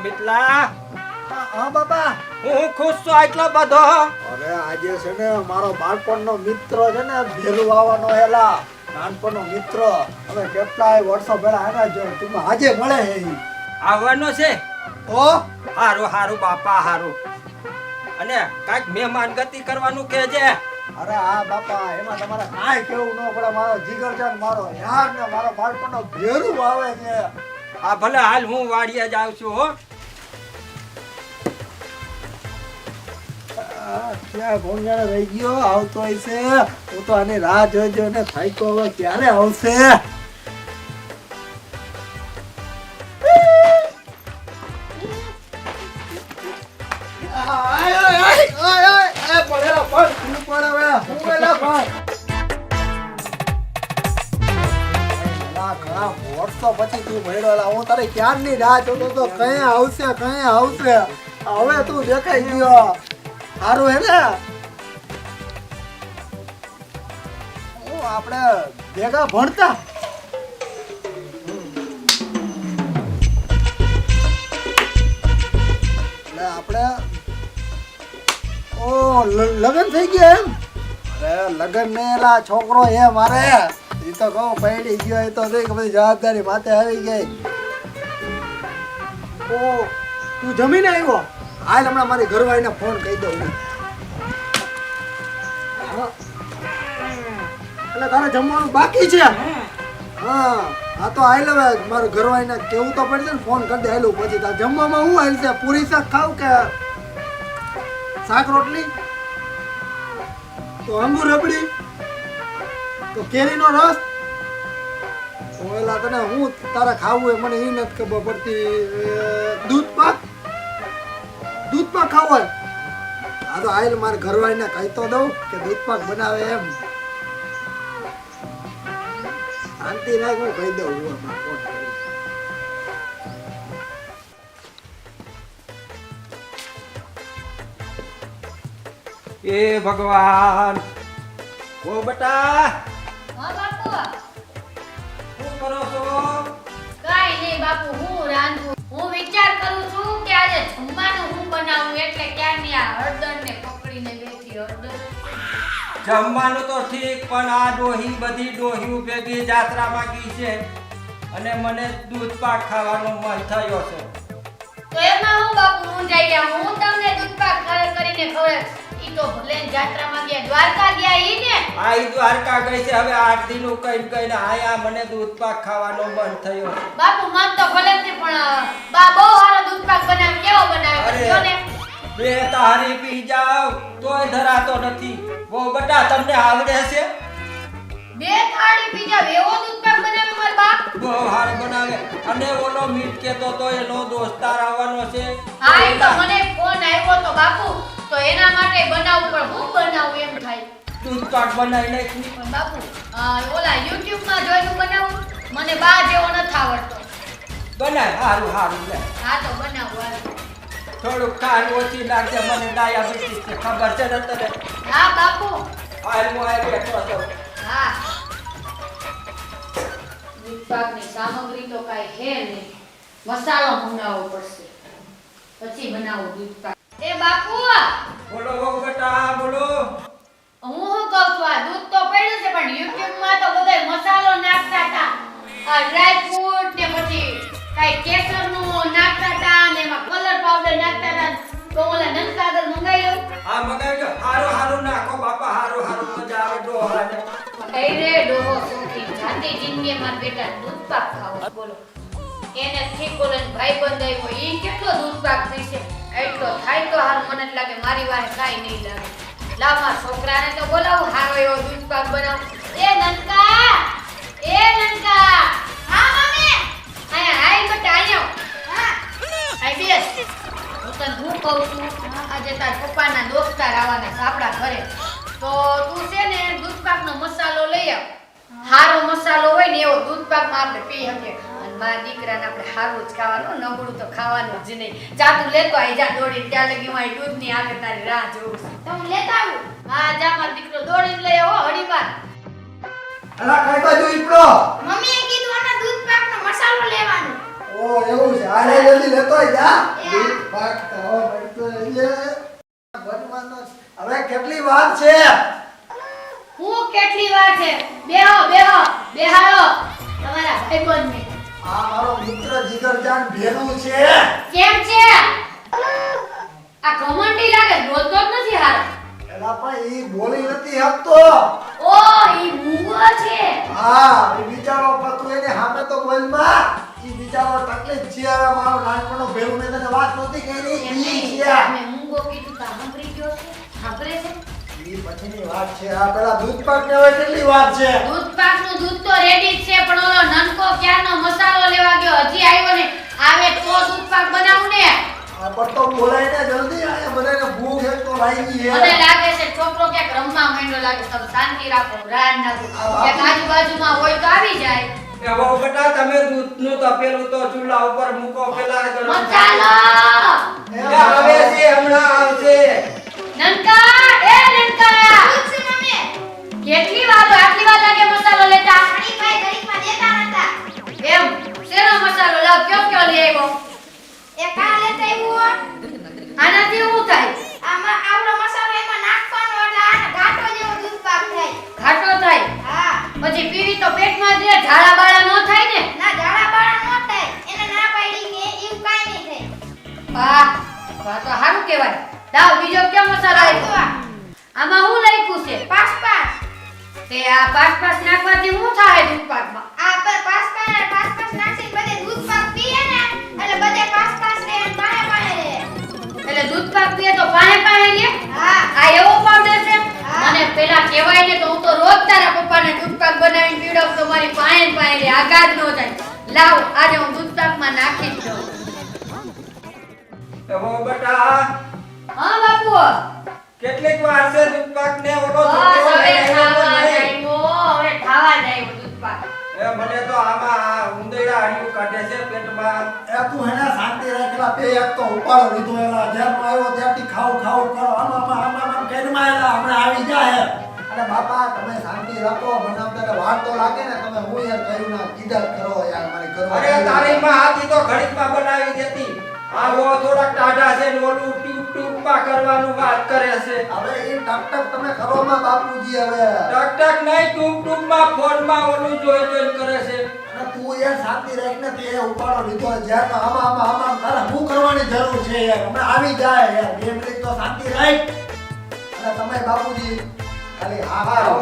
મિતલા હા બાપા. હું ખુશ છું આટલો બધો. અરે આજે છે ને મારો બાળપણનો મિત્ર છે ને ભેરું આવવાનો હેલા નાનપણનો મિત્ર. હવે કેટલાય વર્ષો પહેલા આવ્યા છે, તું આજે મળે હે ઈ. આવવાનો છે. તો હારું હારું બાપા હારું. અને કાંઈક મહેમાન ગતિ કરવાનું કહેજે. અરે હા બાપા, એમાં તમારે કાંઈ કેવું ન પડે. મારો જીગર છે ને મારો યાર ને મારો બાળપણનો ભેરું આવે છે. આ ભલે હાલ હું વાડીએ જ આવું છું હો. ક્યાં ભોંજાણે રહી ગયો? આવતો હશે. હું તો આની રાહ જોઈ ને થાક્યો. હવે ક્યારે આવશે? પછી તું ભેડો. હું તારે ક્યારની રાહ જોતો તો કઈ આવશે કઈ આવશે. હવે તું દેખાઈ ગયો. સારું હે ને? આપણે ભેગા ભણતા. એટલે આપણે લગન થઈ ગયા એમ? અરે લગન ને એલા છોકરો હે મારે. એ તો કહું પૈડી ગયો. એ તો બધી જવાબદારી માથે આવી ગઈ. ઓ તું જમીને આવ્યો? હાલ હમણાં મારી ઘરવાળીને ફોન કહી દઉં. એટલે તારે જમવાનું બાકી છે? હા હા તો હાલ હવે મારું ઘરવાળીને કેવું તો પડશે ને. ફોન કરી દે હાલું. પછી તારે જમવામાં શું હાલ છે? પૂરી શાક ખાવ કે શાક રોટલી? તો અંગુર રબડી? તો કેરીનો રસ? ઓલા તને હું તારે ખાવું હોય મને એ નથી ખબર પડતી. દૂધ પાક? દૂધ પાક ખાવો હોય? હા તો આયલ મારે ઘરવાળીને કહી તો દઉં કે દૂધ પાક બનાવે એમ. શાંતિ રાખ, હું કહી દઉં. એ ભગવાન. ઓ બેટા હા બાપુ. શું કરો છો? કાઈ નહીં બાપુ, હું રાંધું. હું વિચાર કરું છું કે આજે જમવાનું હું બનાવું. એટલે ક્યારની આ હળદર ને પકડીને બેઠી. હળદર જમવાનું તો ઠીક, પણ આ ડોહી બધી ડોહીઓ ભેગી જાત્રામાં ગઈ છે અને મને દૂધ પાક ખાવાનું મન થયો છે. તો એમાં હું બાપુ હું જઈ ગયા. હું તમને દૂધ પાક કરીને ખવડાવીશ. ઈ તો ભલે દ્વારકામાં ગયા. દ્વારકા ગયા ઈ ને? આ ઈ દ્વારકા ગઈ છે. હવે 8 દિનું કઈને આયા. મને દૂધ પાક ખાવાનો મન થયો છે. બાપુ મન તો ભલે જ નહીં, પણ બા બહુ સારો દૂધ પાક બનાવે. કેવો બનાવે કયો ને? બે તારી પી જાવ તોય ધરાતો નથી. વો બેટા તમને આવડે છે? બે થાળી પી જાવ એવો દૂધ પાક બનાવે મારા બાપ? બહુ હાર બનાવે. અને ઓલો મીઠ કેતો તો એનો દોસ્તાર આવવાનો છે. હા એ તો મને ફોન આવ્યો તો બાપુ. તો એના માટે બનાવું, પણ હું બનાવું એમ થાય. દૂધ પાક બનાવી નાખી. પણ બાપુ ઓલા YouTube માં જોઈને બનાવું. મને બા જેવો નથી આવડતો. બનાય. હારું હારું લે. હા તો બનાવું હાલો. થોડુંક ખાંડ ઓછી નાખજે. મને ડાયાબિટીસ છે ખબર છે ને તને? હા બાપુ. હાલ હું આવી બેઠો છું. હા દૂધ પાકની સામગ્રી તો કાઈ છે નહીં. મસાલો મંગાવવો પડશે પછી બનાવું દૂધ પાક. એ બાપુ બોલો બહુ બેટા બોલો. હું શું કહું છું, આ દૂધ તો પડ્યું છે પણ YouTube માં તો બધાય મસાલો નાખતા હતા. આ ડ્રાય ફ્રૂટ ને પછી કાઈ કેસરનું નાખતા હતા ને એમાં કલર પાવડર નાખતા હતા. તો ઓલા નંદસાગર મંગાવ્યો. હા મગાવી દો. હારું હારું નાખો બાપા. હારું હારું મજા આવે ડોહાને. કઈ રે ડોહો શોખીન જાતી જિંદગી માર બેટા દૂધ પાક ખાવો. બોલો એને ઠીકોલન ભાઈબંધ આવ્યો ઈ કેટલો દૂધ પાક પીશે. એટલો થાય તો હારું. મને જ લાગે મારી વાહે કાઈ નહીં લાગે. લાવ માર છોકરાને તો બોલાવું. હારો એવો દૂધ પાક બનાવ. એ નનકા, એ નનકા. હા મમ્મી. આયા હાય બેટા આયો. હા આય બેસ. હું તને શું કહું છું, આજે તાર પપ્પાના દોસ્તાર આવવાના છે આપણા ઘરે. તો તું છે ને દૂધ પાકનો મસાલો લઈ આવ. હારો મસાલો હોય ને એવો દૂધ પાકમાં આપણે પી શકીએ. અને મારા દીકરાને આપણે હારું જ ખાવાનું, નબળું તો ખાવાનું જ નહીં. જા તું લેતો આય. જા દોડી ત્યાં લગી હું દૂધની આવે તારી રાહ જોઉં છું. તો હું લેતા આવું. હા જા મારો દીકરો દોડીને લઈ આવો હળીવાર. અલા કઈ બાજુ ઈપડો? મમ્મીએ કીધું આના દૂધ પાકનો મસાલો લેવાનો. ઓ એવું છે. હાલે જલ્દી લેતો આય જા. એ દૂધ પાક ખાવા પડશે છે. બનવાનો હવે કેટલી વાર છે? હું કેટલી વાર છે? બેહો બેહો બેહાડો તમારા ભાઈબંધને. આ મારો મિત્ર જીગરજાન ભેરું છે. કેમ છે? આ ઘમંડી લાગે, બોલતો જ નથી હારો. એલા પણ ઈ બોલી નથી શકતો. ઓ ઈ મૂંગો છે. હા ઈ બિચારો પતું એને સામે તો બોલમાં. ઈ બિચારો તકલીફ છે. હવે મારો નાનપણનો ભેરું મેં તને વાત નહોતી કરી. ઈ છે. મેં મૂંગો કીધું તો સાંભળી ગયો છે. સાંભળે છે? ઈ પછીની વાત છે. આ પેલા દૂધ પાક ને હવે કેટલી વાર છે? દૂધ પાકનું દૂધ તો રેડી જ છે, પણ ઓલો નનકો ક્યારનો મસાલો લેવા ગયો, હજી આવ્યો ને. આવે તો દૂધ પાક બનાવું ને. આ પર તો બોલાય ને જલ્દી. આ બધાને ભૂખ એક તો લાગી છે. મને લાગે છે છોકરો ક્યાંક રમવા માંડ્યો લાગે. તમે શાંતિ રાખો, રાન નાખો. ક્યાંક આજુબાજુમાં હોય તો આવી જાય. એ બહુ બેટા તમે દૂધનું તપેલું તો ચૂલા ઉપર મૂકો પેલા ગરમ મસાલો એ આવે છે હમણાં આવશે. નનકા, એ નનકા, કેટલી વાર આટલી વાર લાગે મસાલો લેતા? એમ શેનો મસાલો લાવ? કયો લઈ આવ્યો? આનાથી શું થાય? ઘાટો થાય. પછી પીવી તો પેટમાં જ રહે, ઝાડા બાળા ન થાય ને? વાહ વાહ, તો સારું કહેવાય. લાવ બીજો કયો મસાલો આવ્યો? આમાં શું લખ્યું છે? તે આ પાસ નાખવાથી શું થાય દૂધ પાકમાં? એટલે દૂધ પાક પીએ તો પાહે રહે? આ એવો પાવડર છે? મને પેલા કહેવાય ને તો હું તો રોજ તારા પપ્પાને દૂધ પાક બનાવીને પીવડાવું તો મારી પાહે રહે, આઘાત ન થાય. લાવ આજે હું દૂધ પાકમાં નાખી જ દઉં. એ બહુ બેટા હા બાપુ, કેટલીક વાર છે દૂધ પાક ને ઓલો બસ છોકરો હવે લઈ આવ્યો તો નહીં. ખાવા જાય દૂધ પાક. એ મને તો આમાં આ ઉંદરડા હરિયું કાઢે છે પેટમાં. એ તું હેને શાંતિ રાખેલા બે એક તો ઉપાડો લીધો એલા જેમ આવ્યો ત્યાંથી ખાવ કરો આમાં કેરમાં એલા હમણાં આવી જાય. અને બાપા તમે શાંતિ રાખો બનાવતા એટલે વાર તો લાગે ને. તમે હું યાર કહ્યું ના કીધા કરો યાર મારી કરો. અરે તારી માં હાથી તો ઘડીકમાં બનાવી દેતી. આ વો થોડાક ટાઢા છે ને ઓલું ટૂંકમાં કરવાનું વાત કરે છે. હવે એ ટક તમે કરો માં બાપુજી હવે. ટક નહીં ટૂંકમાં ફોનમાં ઓલું જોઈ કરે છે. અને તું યાર શાંતિ રાખને તે ઉપાડો લીધો જ્યાં તો આમાં તારે શું કરવાની જરૂર છે યાર. હમણાં આવી જાય યાર 2 મિનિટ તો શાંતિ રાખ. અને તમે બાપુજી ખાલી હા હારો.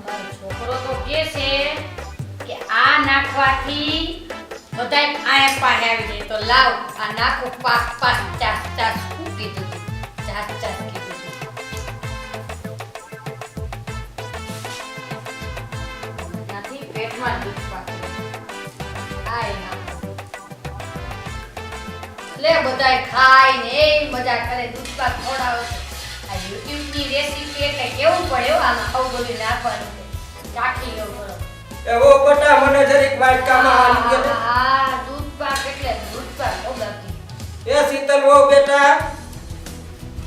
મારો છોકરો તો કહે છે કે આ નાખવાથી બધાય આયા પાહે આવી જાય. તો લાવ આ નાખો પાસ ચાસ શું કીધું? ચાસ કીધું. નથી પેટમાં દૂધ પાક ખાય નાખો. લે બધાય ખાય ને એ મજા કરે, દૂધ પાક ખવડાવે છે. આ YouTube ની રેસીપી એટલે કેવું પડે હો, આમાં આવું બધું નાખવાનું છે. ચાખી લો કરો. એ બહુ બેટા મને જરીક વાટકામાં આલી દે. હા દૂધ પાક એટલે દૂધ પાક બહુ બાકી. એ શીતલ બહુ બેટા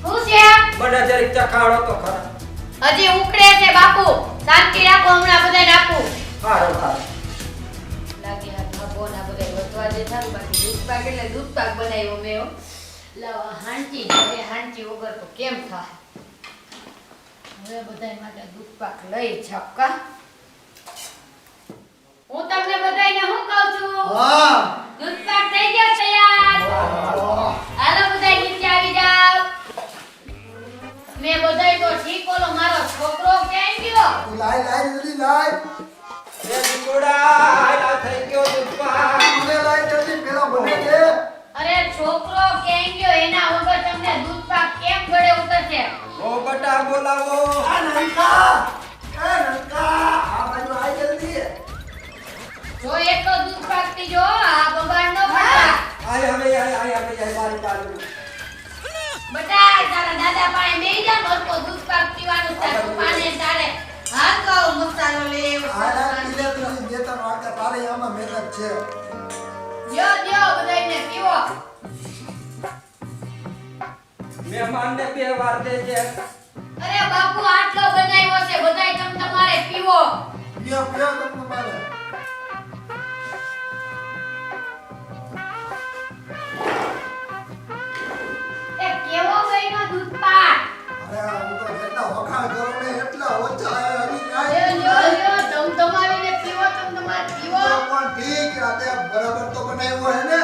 શું છે? મને જરીક ચખાડો તો ખરા. હજી ઉકળે છે બાપુ, શાંતિ રાખો, હમણાં બધાય નાખું. હારો. લાગે આ ભગવાન આ બધાય વધવા દે થારું. બાકી દૂધ પાક એટલે દૂધ પાક બનાવ્યો મેં હો. લાવ હાંચી હવે હાંચી વગર તો કેમ થાય? હવે બધાય માટે દૂધ પાક લઈ છપકા. હું તમને બધાયને શું કહું છું? હા દૂધ પાક થઈ ગયો તૈયાર. હાલો બધાય નીચે આવી જાવ. મેં બધાય તો ઠીક, ઓલો મારો છોકરો ક્યાં ગયો? તું લાય જલ્દી લાય. એ દીકુડા આલા થઈ ગયો દૂધ પાક. મને લાય જલ્દી પેલા બને દે. અરે છોકરો ક્યાં ગયો? એના વગર તમને દૂધ પાક કેમ ગળે ઉતરશે? બહુ બેટા બોલાવો. આ નંકા આ બાજુ આય જલ્દી. જો એટલો દૂધ પાક પીજો, આ બગાડ ન કરતા. આય મારી બાજુ. બટા તારા દાદા પાસે બેહી જા, બરકો દૂધ પાક પીવાનું છે. પપ્પાને તારે હાથ કહો મસાલો લે એવો. આલા પીલે તું દેતા વાળકા તારે આમાં મહેનત છે. દ્યો બધાયને પીવો. મહેમાનને 2 વાર દેજે. અરે બાપુ આટલો બનાવ્યો છે, બધાય તમારે પીવો. પીઓ પીઓ તમને મારે એ કેવો બન્યો દૂધ પાક અરે હું તો જેટલા વખાણ કરું ને એટલા ઓછા હજી લ્યો કાંઈ લ્યો લ્યો ધમધમાવીને પીવો તમારે પીવો પણ ઠીક આતે બરાબર તો બનાવ્યો હે ને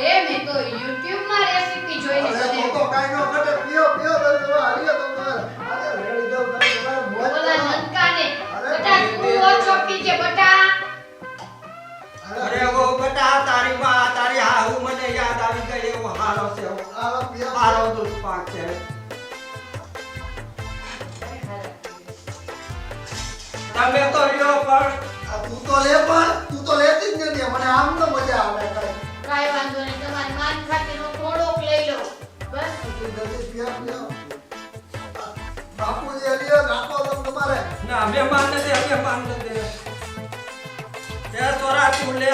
અરે મેં તો YouTube માં રેસીપી જોઈને અરે તો બનાવી તો કાંઈ ન ઘટે પીઓ પીઓ તમે હાલ્યો તમે આજે રેડી દઉં તમે તમારે મોજ ઓલા કરો. નનકાને અરે બટા તું ઓછો પીજે બટા અરે ઓ બેટા તારી માં તારી હાહુ મને યાદ આવી ગઈ એવો હારો છે આવો પીઓ હારો દૂધ પાક છે તમે તો લ્યો પણ તું તો લે પણ તું તો લેતી જ નથી મને આમ તો મજા આવે કાંઈ કાઈ વાંધો નહીં તમારી માન ખાતીનો થોડોક લઈ લો બસ તું જલ્દી પીઓ પીઓ બાપુજી હલ્યો રાખો તમે તમારે ના મહેમાન નથી તે તોરા તું લે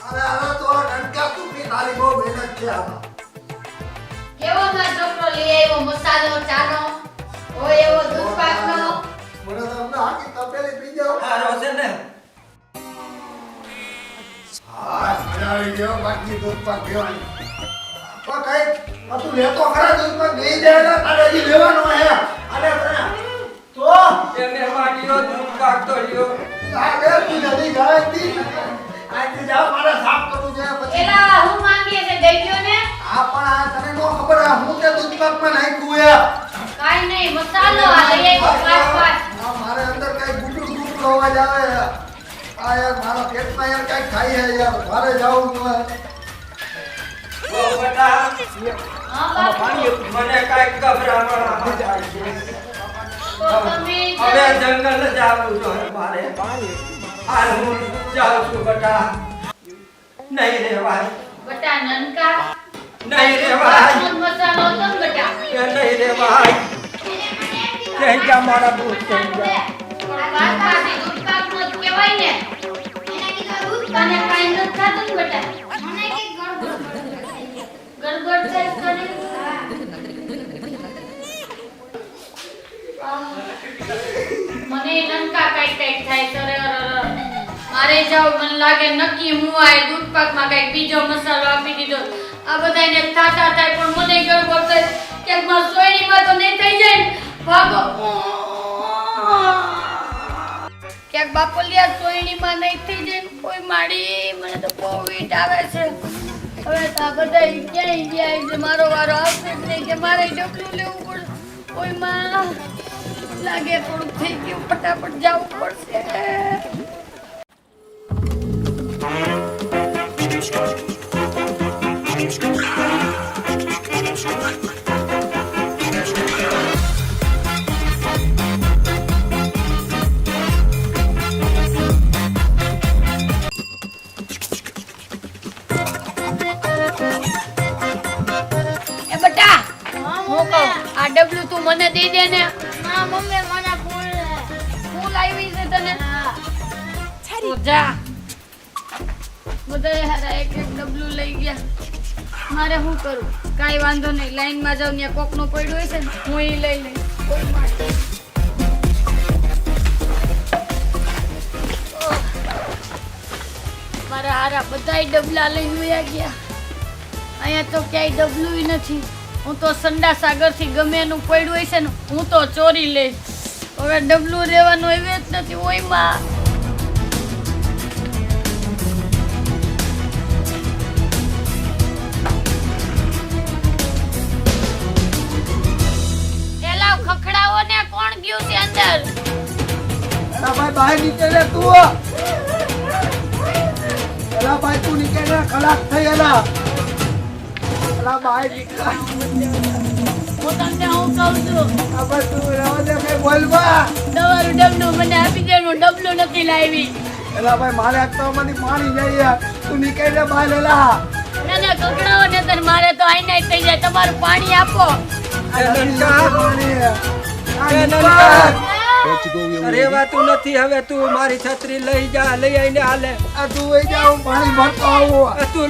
અરે તો નનકા તું પી તારી બહુ મહેનત છે આમાં કેવો માર છોકરો લઈ આવ્યો મસાલો ચાનો હોય એવો દૂધ પાકનો મને તો અમને આખી તપેલી પી જાવ હારો છે ને હા મજા આવી ગયો બાકી દૂધ પાક પીવાની પણ કઈ તું લેતો ખરા દૂધ પાક નહીં જાય ને તારે હજી લેવાનો હે અરે તને તો એ મહેમાન લ્યો દૂધ પાક તો લ્યો આ બે તું જલ્દી જાય તી આથી જાવ મારે સાફ કરવું છે પછી એલા હું માંગીએ છે દઈ દ્યો ને આ પણ આ તને નો ખબર આ હું તે દૂધ પાકમાં નાખ્યું હે કાઈ નહીં મસાલો આ લઈ આવ્યો પાંચ પાંચ આ મારે અંદર કઈ ગુટું ગુટું અવાજ આવે આ યાર મારા પેટમાં યાર કઈ ખાઈ હે યાર મારે જાવું ન ઓ બેટા હા બાપુ મને કાંઈક ગભરામણ થાય છે તો તમે હવે જંગલ જાવું જોઈએ મારે હાલ હું જાઉં છું બેટા નહીં રેવાય બટા નનકા નહીં રેવાય મસાલો તો બટા એ નહીં રેવાય ક્યાં ગયા મારા દૂધ ક્યાં ગયા પણ વાત આ દૂધ પાકનો જ કહેવાય ને તને કાઈ નથી થાતું ને બટા મને કે ગડબડ થાય કરે મને નનકા કાઈ થાય સરે મારે જાવ મને લાગે નક્કી હું આ દૂધ પાકમાં કઈ બીજો મસાલો આપી દીધો આ બધાને થાતા થાય પણ મને ગડબડ થાય કે માર સોયડીમાં તો નહીં થઈ જાય ને. ભાગો ક્યાંક બાપલિયા સોયડીમાં નહીં થઈ જાય ને. કોઈ માડી મને તો બહુ વીટ આવે છે હવે તો આ બધા ક્યાંય ગયા છે મારો વારો આવશે જ નહીં કે મારે ડબલું લેવું પડે કોઈ માં લાગે થોડું થઈ ગયું ફટાફટ જવું પડશે એ બટા હું કહું આ ડબલું તું મને દઈ દે ને ના મમ્મી મને ફૂલ આવી છે તને તો જા બધાય હારા એક એક ડબલું લઈ ગયા મારે શું કરું કાંઈ વાંધો નહીં લાઈનમાં જાઉં ત્યાં કોકનું પડ્યું હોય છે ને હું ઈ લઈ લઈશ કોઈ માટે મારા હારા બધાય ડબલા લઈને વયા ગયા અહીંયા તો ક્યાંય ડબલું નથી હું તો સંડા સાગરથી ગમે એનું પડ્યું હોય છે ને હું તો ચોરી લઈશ હવે ડબલું રહેવાનું એવી જ નથી ઓયમાં એલા ખખડાવો ને કોણ ગયું છે અંદર એલા ભાઈ બહાર નીકળે તું એલા ભાઈ તું નીકળે ખલાસ થઈ એલા એલા ભાઈ નીકળ હું તમને હું કહું છું હવે તું રહેવા દે કઈ બોલવા તમારું ડબલું મને આપી દે હું ડબલું નથી લાવી એલા ભાઈ મારે આટલામાંથી પાણી જાય યાર તું નીકળે બહાર એલા ના ના ખખડાવો ને તને મારે તો આઈ નાઈ થઈ જાય તમારું પાણી આપો રેવાતું નથી હવે તું મારી છત્રી લઈ જા લઈ આઈને હાલે તું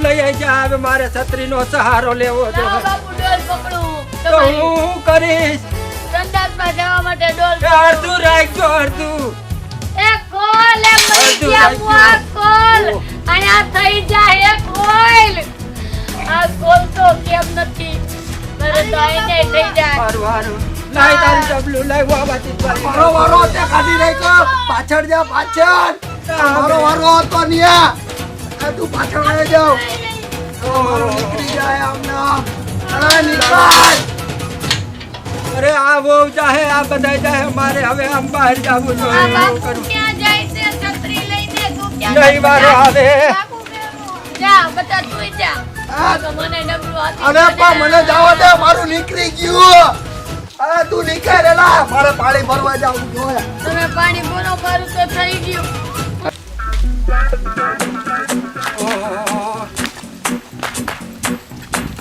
લઈ આઈ જા હવે મારે છત્રીનો સહારો લેવો છે ના બાપુ ડોલ પકડું તો હું કરીશ સંડાસમાં જવા માટે ડોલ અડધું રાખજો અડધું એક ખોલ એ મરી ગયા મુઆ ખોલ અને આ થઈ જાય ખોલ આ ખોલ તો કેમ નથી મારે તો આઈને થઈ જાય હારું લાય તારી ડબલું લાય વાવાથી મારો વારો તે કાઢી નાખ્યો પાછળ જા પાછળ મારો વારો હતો નિયા આ તું પાછળ આવી જાવ મારો નીકળી જાય આમના અરે નીકળ અરે આ બહુ જાહે આ બધાય જાહે મારે હવે આમ બહાર જાવું આ જોઈએ બાપુ કરું ક્યાં જાય છે છત્રી લઈને તું ક્યાં નહીં વારો આવે બાપુ જા બટા તું જા આ તો મને ડબલું હતી અરે પા મને જાવા દે મારું નીકળી ગયું આ તું નીકળ એલા મારે પાણી ભરવા જાવું જોઈએ તમે પાણી ભરો મારું તો થઈ ગયું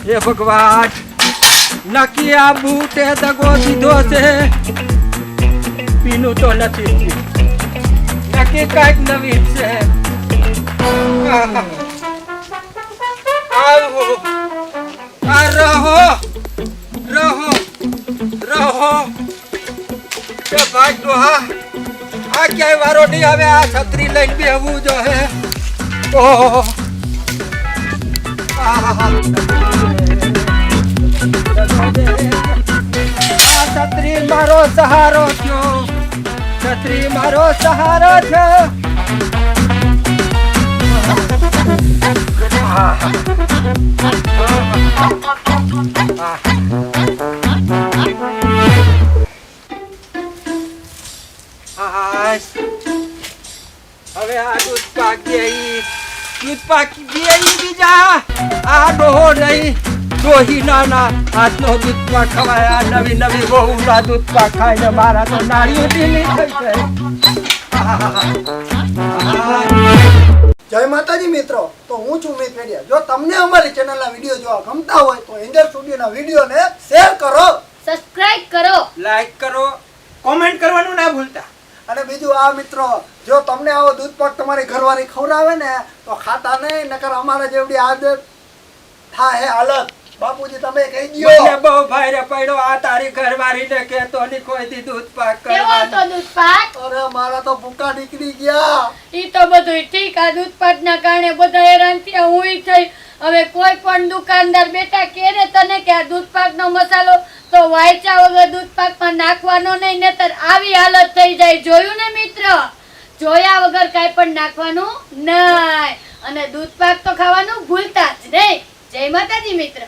હે ભગવાન નકી આ બૂટે દગો દીધો છે પીનું તો નથી નકી કઈક નવીન છે આવો આ રહો રહો રહો કે ભાઈ તો આ ક્યાંય વારો નહીં આવે આ છત્રી લઈને બેહવું જો હે ઓહો આ છત્રી મારો સહારો થયો છત્રી મારો સહારો છે હવે આ દૂધ પાક દે બીજા આ ડોહો નહીં ડોહી નાના હાથનો દૂધ પાક ખવાય આ નવી નવી બહુના દૂધ પાક ખાય ને મારા તો નાળીઓ ઢીલી થઈ જાય જય માતાજી મિત્રો તો હું છું મિત મેડિયા જો તમને અમારી ચેનલના વિડીયો જોવા ગમતા હોય તો એન્જલ સ્ટુડિયોના વિડીયોને શેર કરો સબસ્ક્રાઇબ કરો લાઈક કરો કોમેન્ટ કરવાનું ના ભૂલતા અને બીજું આ મિત્રો જો તમને આવો દૂધ પાક તમારી ઘરવાળી ખવડાવે ને તો ખાતા નહીં નકર અમારે જેવડી આદત થાય હાલત બાપુજી તમે કહી મને દયો બહુ ભાઈરે પડ્યો આ તારી ઘરવાળીને કહેતો ની કોઈ દી દૂધ પાક કેવો કરવાનું તો દૂધ પાક અરે મારા તો ભૂકા નીકળી ગયા ઈ તો બધું ઠીક આ દૂધ પાકના કારણે બધા હેરાન થયા હુંય થઈ હવે કોઈ પણ દુકાનદાર બેટા કે ને તને કે આ દૂધ પાકનો મસાલો તો વાયચા વગર દૂધ પાકમાં નાખવાનો નહીં નહીતર આવી હાલત થઈ જાય જોયું ને મિત્ર જોયા વગર કાંઈ પણ નાખવાનું નહીં અને દૂધ પાક તો ખાવાનું ભૂલતા જ નહીં જય માતાજી મિત્ર